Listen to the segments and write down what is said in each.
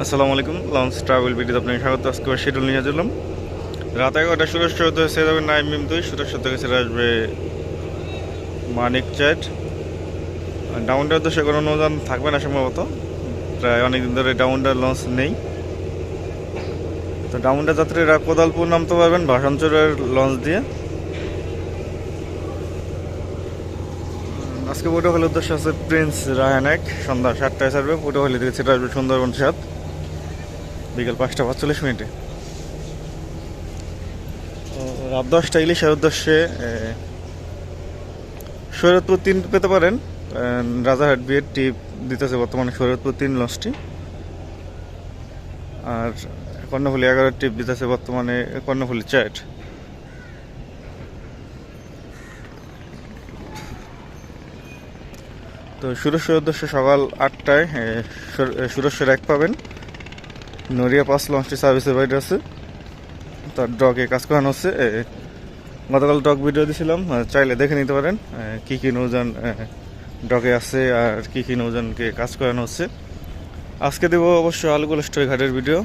আসসালামু আলাইকুম। Launch travel ভিডিওতে আপনাকে স্বাগত। আজকে শিডিউল নিয়ে চললাম রাত 11টা। সুরেশ্বর হতে ছেড়ে যাবে নাইম মিম 2, সুরেশ্বর থেকে ছেড়ে আসবে মানিক চ্যাট। ডাউনটার উদ্দেশ্যে কোনো নৌযান থাকবে না সম্ভবত, প্রায় অনেকদিন ধরে ডাউনটার লঞ্চ নেই। তো ডাউনটার যাত্রীরা কোদালপুর নামতে পারবেন ভাষাঞ্চলের লঞ্চ দিয়ে। আজকে পটুয়াখালীর উদ্দেশ্যে আছে প্রিন্স রায়ান 1, সন্ধ্যা 7টায় ছাড়বে। পটুয়াখালী থেকে ছেড়ে আসবে সুন্দরবন 7, বিকেল 5টা 45 মিনিটে। রাত 10টা ইলিশের উদ্দেশ্যে শরীয়তপুর 3 পেতে পারেন। রাজারহাট বিয়ের টিপ দিতেছে বর্তমানে শরীয়তপুর 3 লঞ্চটি, আর কর্ণফুলী 11 টিপ দিতেছে বর্তমানে কর্ণফুলী 4। তো সুরেশ্বর উদ্দেশ্যে সকাল 8টায় সুরেশ্বর 1 পাবেন। নড়িয়া 5 লঞ্চটি সার্ভিসের বাইরে আছে, তার ডগে কাজ করানো হচ্ছে। গতকাল ডগ ভিডিও দিয়েছিলাম, চাইলে দেখে নিতে পারেন কী কী নৌযান ডগে আছে আর কী কী নৌযানকে কাজ করানো হচ্ছে। আজকে দেবো অবশ্য আলিকুলস্টার ঘাটের ভিডিও।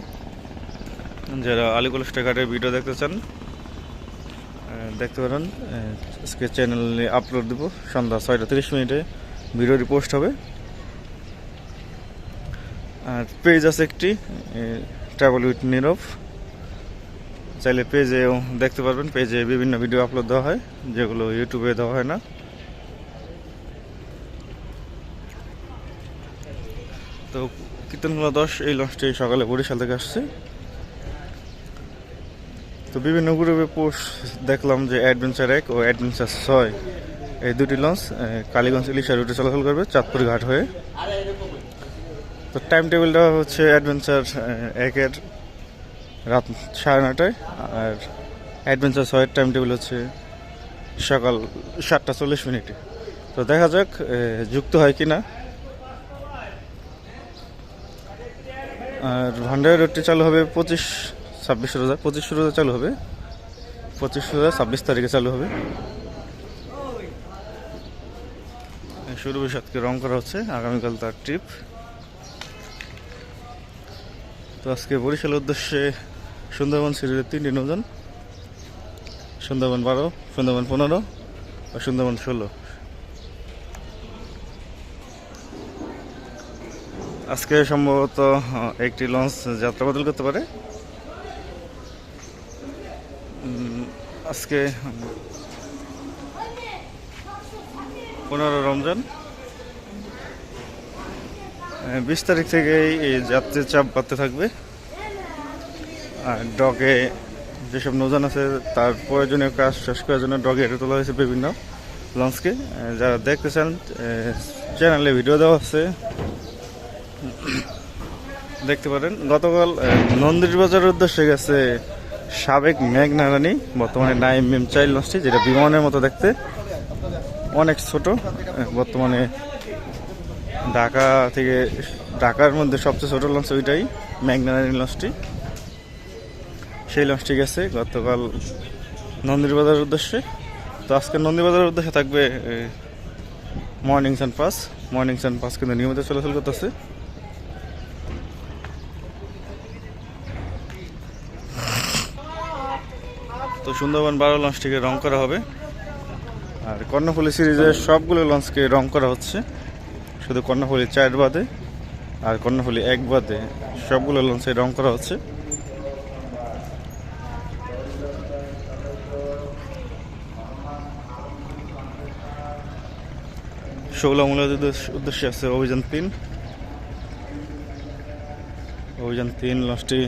যারা আলিকুলস্টার ঘাটের ভিডিও দেখতে চান দেখতে পারেন। আজকে চ্যানেলে আপলোড দেবো সন্ধ্যা 6টা 30 মিনিটে ভিডিওটি পোস্ট হবে। আর পেজ আছে একটি, ট্রাভেল উইথ নীরব, চাইলে পেজেও দেখতে পারবেন। পেজে বিভিন্ন ভিডিও আপলোড দেওয়া হয় যেগুলো ইউটিউবে দেওয়া হয় না। তো কীর্তনখোলা 10 এই লঞ্চটি সকালে বরিশাল থেকে আসছে। তো বিভিন্ন গ্রুপে পোস্ট দেখলাম যে অ্যাডভেঞ্চার 1 ও অ্যাডভেঞ্চার 6 এই দুটি লঞ্চ কালীগঞ্জ ইলিশা রুটে চলাচল করবে চাঁদপুর ঘাট হয়ে। তো টাইম টেবিলটা হচ্ছে অ্যাডভেঞ্চার 1-এর রাত 9:30টায়, আর অ্যাডভেঞ্চার 6-এর টাইম টেবিল হচ্ছে সকাল 7টা 40 মিনিটে। তো দেখা যাক যুক্ত হয় কি না। আর ভান্ডারের রুটটি চালু হবে 25-26 রোজা, 25 রোজা চালু হবে, 25 রোজা 26 তারিখে চালু হবে। শুরু বিষয়কে রং করা হচ্ছে, আগামীকাল তার ট্রিপ। তো আজকে বরিশালের উদ্দেশ্যে সুন্দরবন সিরিজের 3টি নৌযান, সুন্দরবন 12, সুন্দরবন 15 ও সুন্দরবন 16। আজকে সম্ভবত একটি লঞ্চ যাত্রা বদল করতে পারে। আজকে 15 রমজান, 20 তারিখ থেকেই এই যাত্রীর চাপ বাড়তে থাকবে। আর ডগে যেসব নৌযান আছে তার প্রয়োজনীয় কাজ শেষ করার জন্য ডগে এটা তোলা হয়েছে বিভিন্ন লঞ্চকে। যারা দেখতে চান চ্যানেলে ভিডিও দেওয়া আছে, দেখতে পারেন। গতকাল নন্দীর বাজারের উদ্দেশ্যে গেছে সাবেক মেঘনা রানী, বর্তমানে নাইম মিম 4 লঞ্চটি, যেটা বিমানের মতো দেখতে, অনেক ছোট। বর্তমানে ঢাকার মধ্যে সবচেয়ে ছোট লঞ্চ ওইটাই মেঘনা রানী লঞ্চটি। সেই লঞ্চটি গেছে গতকাল নন্দীর বাজারের উদ্দেশ্যে। তো আজকে নন্দীর বাজারের উদ্দেশ্যে থাকবে মর্নিং সানপাস। মর্নিং সানপাস কিন্তু নিয়মিত চলাচল করতেছে। তো সুন্দরবন 12 লঞ্চটিকে রং করা হবে, আর কর্ণফুলী সিরিজের সবগুলো লঞ্চকে রং করা হচ্ছে, শুধু কর্ণফুলী 4 বাদে আর কর্ণফুলী 1 বাদে সবগুলো লঞ্চে রং করা হচ্ছে। শৌলা মূলাদের উদ্দেশ্যে আছে অভিযান 3। অভিযান 3 লঞ্চটি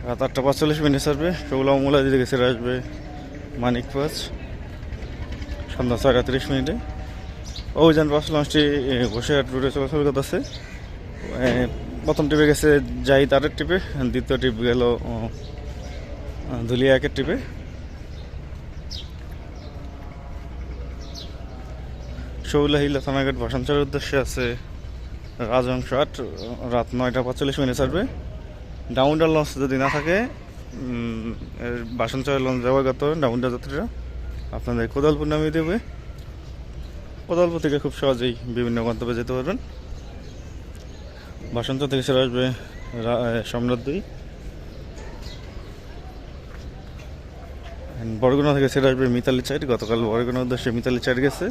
রাত 8টা 45 মিনিটে ছাড়বে। শৌলা মূলাদি থেকে ছেড়ে আসবে মানিক 5 সন্ধ্যা 6টা 30 মিনিটে। অভিযান 5 লঞ্চটি বসিরহাট রুটে চলাচল করতেছে। প্রথম ট্রিপে গেছে যাই তারের ট্রিপে, দ্বিতীয় ট্রিপ গেল ধুলিয়া 1-এর ট্রিপে। শৌলাহিলা থানাঘাট ভাষাঞ্চলের উদ্দেশ্যে আছে রাজহংস 8, রাত 9টা 45 মিনিটে ছাড়বে। ডাউনটার লঞ্চ যদি না থাকে ভাষাঞ্চলের লঞ্চ ব্যবহার করতে হবে ডাউনটার যাত্রীরা। আপনাদের কোদালপুর নামিয়ে দেবে, কোদালপুর থেকে খুব সহজেই বিভিন্ন গন্তব্যে যেতে পারবেন। বাসন্তী থেকে ছেড়ে আসবে সম্রাট 2। বরগুনা থেকে ছেড়ে আসবে মিতালি 4। গতকাল বরগুনার উদ্দেশ্যে মিতালি 4 গেছে,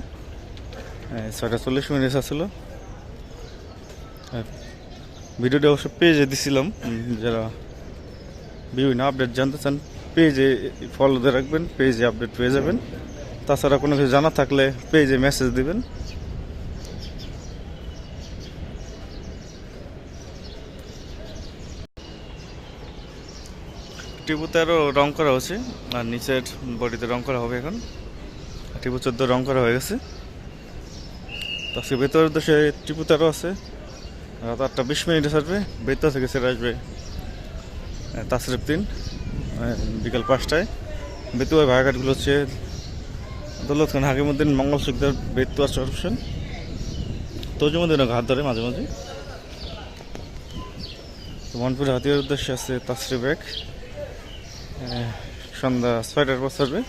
6:40 আসছিল। ভিডিওটা অবশ্য পেজে দিছিলাম, যারা বিভিন্ন আপডেট জানতে চান পেজে ফলো দিয়ে রাখবেন, পেজে আপডেট পেয়ে যাবেন। তাছাড়া কোনো কিছু জানা থাকলে পেজে মেসেজ দিবেন। টিপুতে আরও রং করা হচ্ছে, আর নিচের বডিতে রং করা হবে। এখন টিপু 14 রং করা হয়ে গেছে। তো আজকে বেতুয়ার উদ্দেশ্যে টিপুতে আরও আছে। রাত 8:20 ছাড়বে। বেতুয়া থেকে ছেড়ে আসবে তাসরিফ 3 বিকাল 5টায়। বেতুয়ার ভাড়াঘাটগুলো হচ্ছে দৌলত খান, হাকিমুদ্দিন, মঙ্গল সুখদার, বেতুয়া সরপশন, তজুমুদ্দিনও ঘাট ধরে মাঝে মাঝে। তো মনপুরে হাতিয়ার উদ্দেশ্যে আছে তাসরিফ 1। সন্ধ্যা 6টার পর ছাড়বে,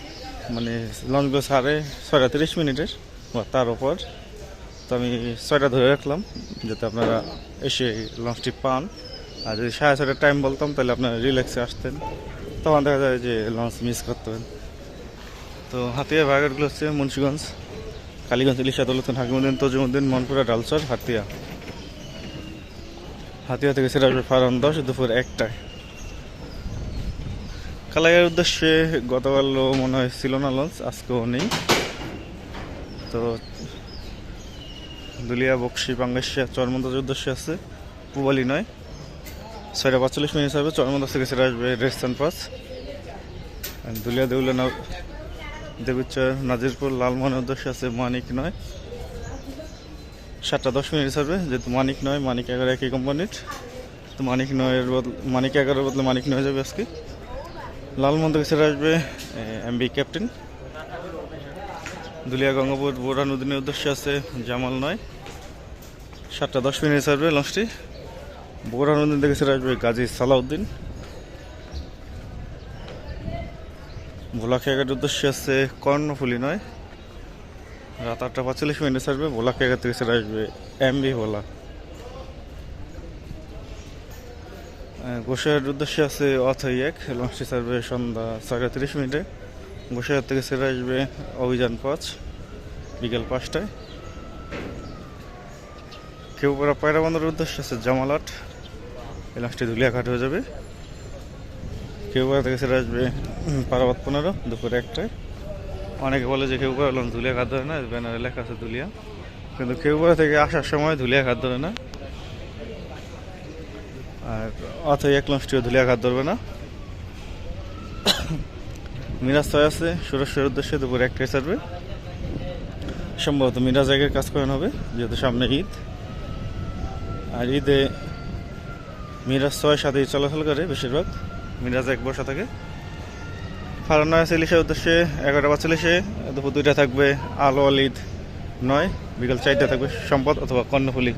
মানে লঞ্চগুলো 6:30 বা তার ওপর। তো আমি 6টা ধরে রাখলাম যাতে আপনারা এসে লঞ্চটি পান। আর যদি 6:30টার টাইম বলতাম তাহলে আপনারা রিল্যাক্সে আসতেন, তখন দেখা যায় যে লঞ্চ মিস করতেন। তো হাতিয়ার ভাড়াঘাটগুলো হচ্ছে মুন্সিগঞ্জ, কালীগঞ্জ, ইলিশা, দৌলতখান, হাকিমুদ্দিন, তজুমুদ্দিন, মনপুরা, ডালচর, হাতিয়া। হাতিয়া থেকে ছেড়ে আসবে ফারান 10 দুপুর 1টায়। কালাইয়ের উদ্দেশ্যে গতকালও মনে হয় ছিল না লঞ্চ, আজকেও নেই। তো দুলিয়া, বক্সি, পাঙ্গাসিয়া, চরমন্দাজের উদ্দেশ্যে আছে পুবালি 9, 6:45 হবে। চরমন্দাজ থেকে ছেড়ে আসবে রেস্তান 5। দুলিয়া, দেউলিয়া, দেবীচর, নাজিরপুর, লালমোহনের উদ্দেশ্যে আছে মানিক 9, 7:10 হবে। যেহেতু মানিক 9, মানিক 11 একই কোম্পানির, তো মানিক 9-এর বদলে মানিক 11-এর বদলে মানিক 9 যাবে আজকে। লালমোহন থেকে ছেড়ে আসবে এমবি ক্যাপ্টেন। দুলিয়া, গঙ্গাপুর, বোরহানুদ্দিনের উদ্দেশ্যে আছে জামাল 9, 7:10 ছাড়বে লঞ্চটি। বোরহানুদ্দিন থেকে ছেড়ে আসবে গাজী সালাউদ্দিন। ভোলাখিয়াঘাটের উদ্দেশ্যে আছে কর্ণফুলি 9, রাত 8:45 ছাড়বে। ভোলাখিয়াঘাট থেকে ছেড়ে আসবে এমবি ভোলা। গোসাইয়ের উদ্দেশ্যে আছে অথই 1, লঞ্চটি ছাড়বে সন্ধ্যা 6:30। গোসাইয়ার থেকে ছেড়ে আসবে অভিযান 5 বিকেল 5টায়। কেউপাড়া পায়রা বন্দরের উদ্দেশ্যে আছে জামাল 8, এই লঞ্চটি ধুলিয়াঘাট হয়ে যাবে। কেউপাড়া থেকে ছেড়ে আসবে পারাবাদ 15 দুপুর 1টায়। অনেকে বলে যে কেউপাড়া লঞ্চ ধুলিয়াঘাট ধরে না, ব্যানারে লেখা আছে ধুলিয়া, কিন্তু কেউপাড়া থেকে আসার সময় ধুলিয়াঘাট ধরে না। আর অথই 1 লঞ্চটিও ধুলিয়াঘাট ধরবে না। মিরাজ 6 আছে সুরেশ্বরের উদ্দেশ্যে দুপুর 1টায় ছাড়বে। সম্ভবত মিরাজ 1-এর কাজ করানো হবে, যেহেতু সামনে ঈদ। আর ঈদে মিরাজ 6 সাথেই চলাচল করে বেশিরভাগ, মিরাজ 1 বসা থাকে। ফারান 9 আছে ইলিশার উদ্দেশ্যে 11:45, দুপুর 2টায় থাকবে আলো আল ঈদ 9, বিকাল 4টায় থাকবে সম্পদ অথবা কর্ণফুলি।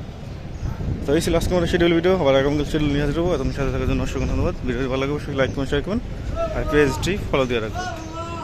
তো এই ছিল আজকে আমাদের শিডিউল ভিডিও। আবার আগামীকাল শিডিউল নিয়ে হাজির হবো। তোমার সাথে থাকার জন্য অসংখ্য ধন্যবাদ। ভিডিওটি ভালো লাগবে অবশ্যই লাইক কমেন্ট শেয়ার করবেন, আর পেজটি ফলো দিয়ে রাখবেন।